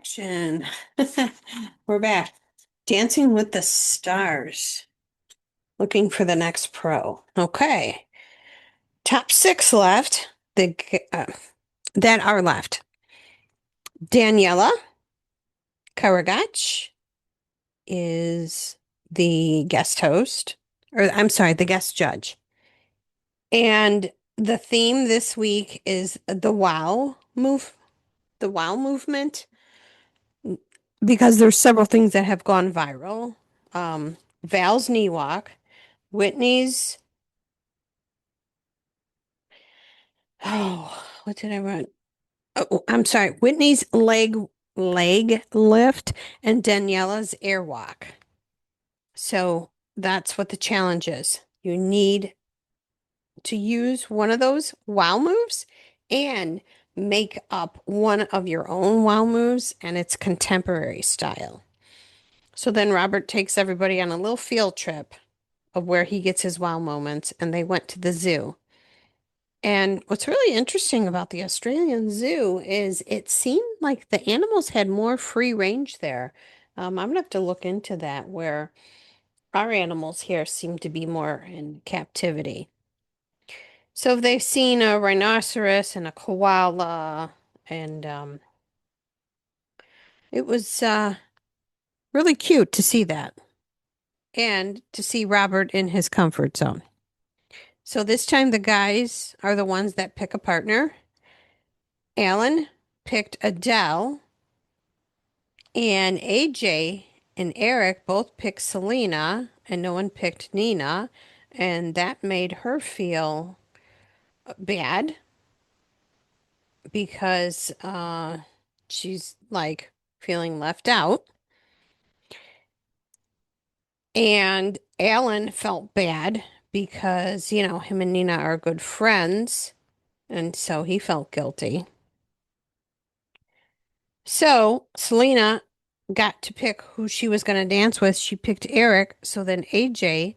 Action. We're back. Dancing with the Stars. Looking for the next pro. Okay. Top six left. That are left. Daniella Karagach is the guest host, or I'm sorry, the guest judge. And the theme this week is the wow movement, because there's several things that have gone viral. Val's knee walk, Whitney's, what did I write? Oh, I'm sorry, Whitney's leg lift and Daniella's air walk. So that's what the challenge is. You need to use one of those wow moves and make up one of your own wow moves, and it's contemporary style. So then Robert takes everybody on a little field trip of where he gets his wow moments, and they went to the zoo. And what's really interesting about the Australian Zoo is it seemed like the animals had more free range there. I'm gonna have to look into that, where our animals here seem to be more in captivity. So they've seen a rhinoceros and a koala, and it was really cute to see that and to see Robert in his comfort zone. So this time the guys are the ones that pick a partner. Alan picked Adele, and AJ and Eric both picked Selena, and no one picked Nina, and that made her feel bad because she's like feeling left out. And Alan felt bad because, him and Nina are good friends, and so he felt guilty. So Selena got to pick who she was going to dance with. She picked Eric, so then AJ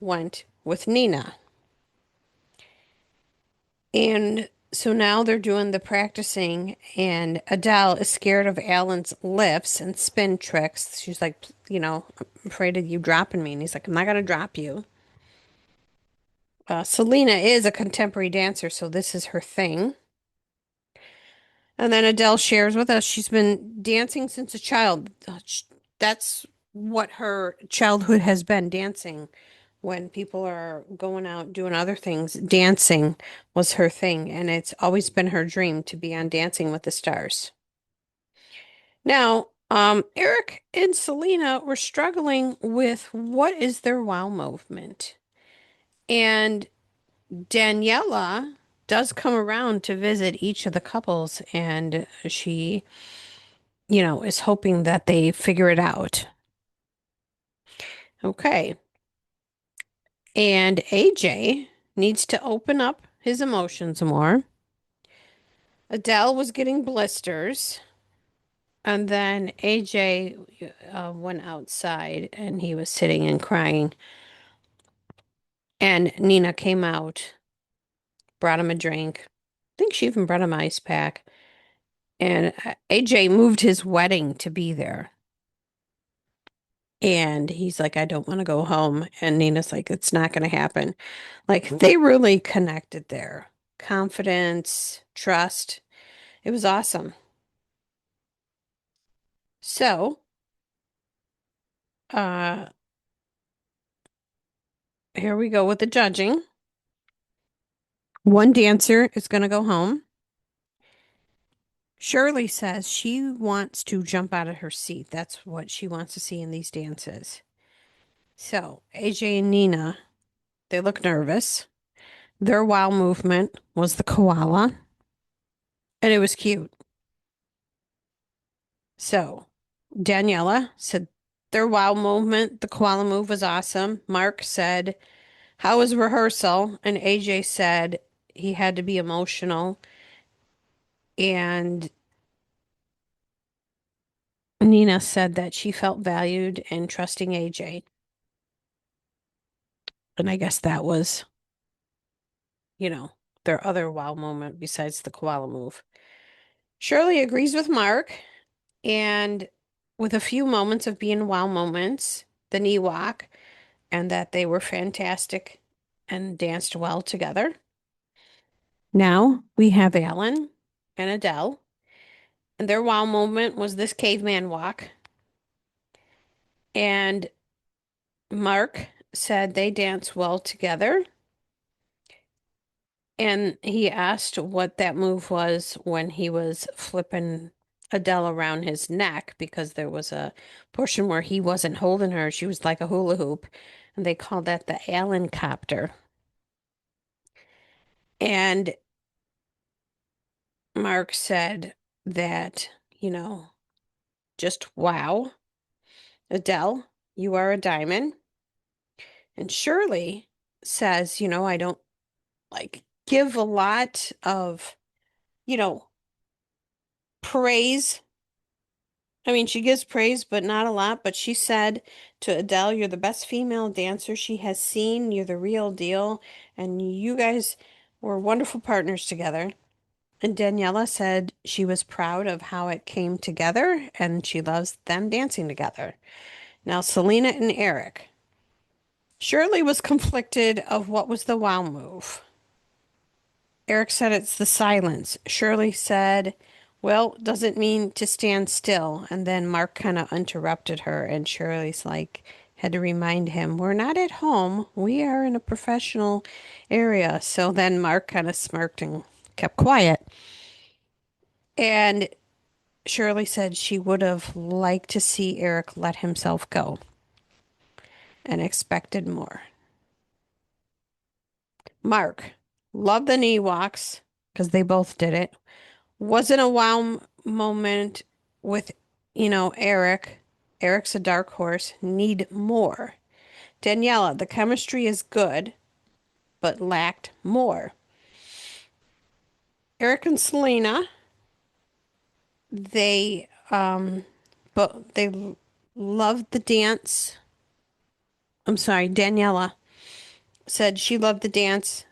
went with Nina. And so now they're doing the practicing, and Adele is scared of Alan's lifts and spin tricks. She's like, I'm afraid of you dropping me. And he's like, I'm not going to drop you. Selena is a contemporary dancer, so this is her thing. And then Adele shares with us she's been dancing since a child. That's what her childhood has been, dancing. When people are going out doing other things, dancing was her thing, and it's always been her dream to be on Dancing with the Stars. Now, Eric and Selena were struggling with what is their wow movement. And Daniela does come around to visit each of the couples, and she, is hoping that they figure it out. Okay. And AJ needs to open up his emotions more. Adele was getting blisters. And then AJ went outside and he was sitting and crying. And Nina came out, brought him a drink. I think she even brought him an ice pack. And AJ moved his wedding to be there. And he's like, I don't want to go home. And Nina's like, it's not going to happen. Like, they really connected there. Confidence, trust. It was awesome. So, uh, here we go with the judging. One dancer is going to go home. Shirley says she wants to jump out of her seat. That's what she wants to see in these dances. So, AJ and Nina, they look nervous. Their wow movement was the koala, and it was cute. So, Daniela said their wow movement, the koala move, was awesome. Mark said, how was rehearsal? And AJ said he had to be emotional. And Nina said that she felt valued and trusting AJ. And I guess that was, you know, their other wow moment besides the koala move. Shirley agrees with Mark and with a few moments of being wow moments, the knee walk, and that they were fantastic and danced well together. Now we have Alan and Adele, and their wow moment was this caveman walk. And Mark said they dance well together. And he asked what that move was when he was flipping Adele around his neck because there was a portion where he wasn't holding her. She was like a hula hoop. And they called that the Allen copter. And Mark said that, you know, just wow, Adele, you are a diamond. And Shirley says, I don't like give a lot of, you know, praise. I mean, she gives praise, but not a lot. But she said to Adele, "You're the best female dancer she has seen. You're the real deal. And you guys were wonderful partners together." And Daniela said she was proud of how it came together and she loves them dancing together. Now, Selena and Eric. Shirley was conflicted of what was the wow move. Eric said it's the silence. Shirley said, well, doesn't mean to stand still. And then Mark kind of interrupted her, and Shirley's like, had to remind him, we're not at home. We are in a professional area. So then Mark kind of smirked and kept quiet. And Shirley said she would have liked to see Eric let himself go and expected more. Mark loved the knee walks because they both did it. Wasn't a wow moment with, Eric. Eric's a dark horse. Need more. Daniela, the chemistry is good, but lacked more. Eric and Selena, they loved the dance. I'm sorry, Daniela said she loved the dance,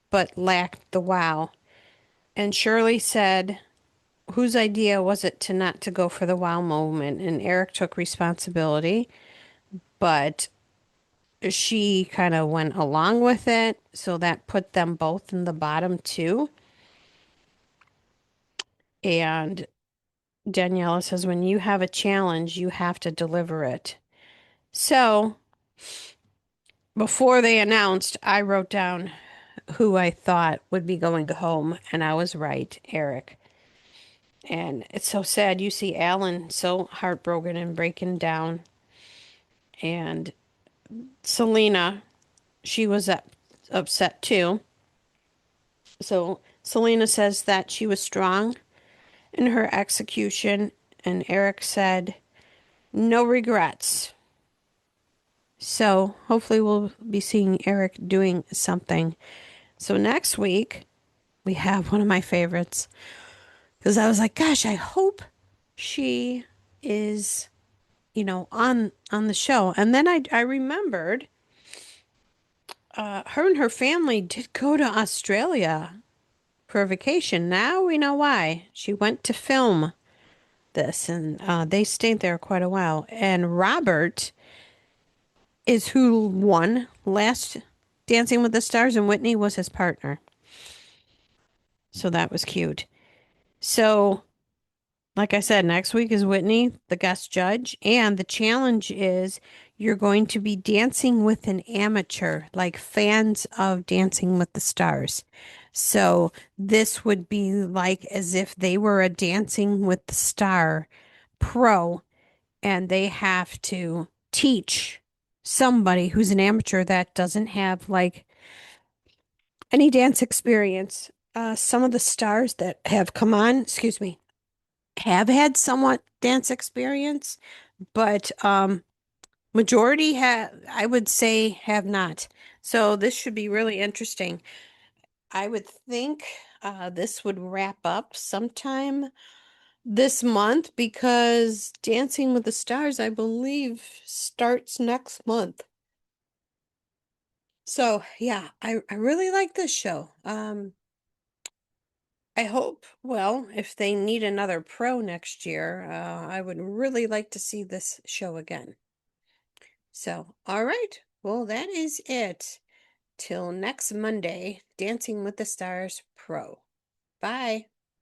but lacked the wow. And Shirley said, whose idea was it to not to go for the wow moment? And Eric took responsibility, but she kind of went along with it, so that put them both in the bottom two. And Daniela says, when you have a challenge, you have to deliver it. So before they announced, I wrote down who I thought would be going home, and I was right, Eric. And it's so sad. You see Alan so heartbroken and breaking down. And Selena, she was upset too. So Selena says that she was strong in her execution, and Eric said, no regrets. So hopefully we'll be seeing Eric doing something. So next week we have one of my favorites because I was like, gosh, I hope she is, on the show. And then I remembered her and her family did go to Australia for a vacation. Now we know why. She went to film this, and they stayed there quite a while. And Robert is who won last Dancing with the Stars, and Whitney was his partner. So that was cute. So, like I said, next week is Whitney, the guest judge, and the challenge is you're going to be dancing with an amateur, like fans of Dancing with the Stars. So, this would be like as if they were a Dancing with the Star pro and they have to teach somebody who's an amateur that doesn't have like any dance experience. Some of the stars that have come on, excuse me, have had somewhat dance experience, but majority have, I would say, have not. So this should be really interesting. I would think this would wrap up sometime this month because Dancing with the Stars, I believe, starts next month. So yeah, I really like this show. I hope. Well, if they need another pro next year, I would really like to see this show again. So, all right. Well, that is it. Till next Monday, Dancing with the Stars Pro. Bye.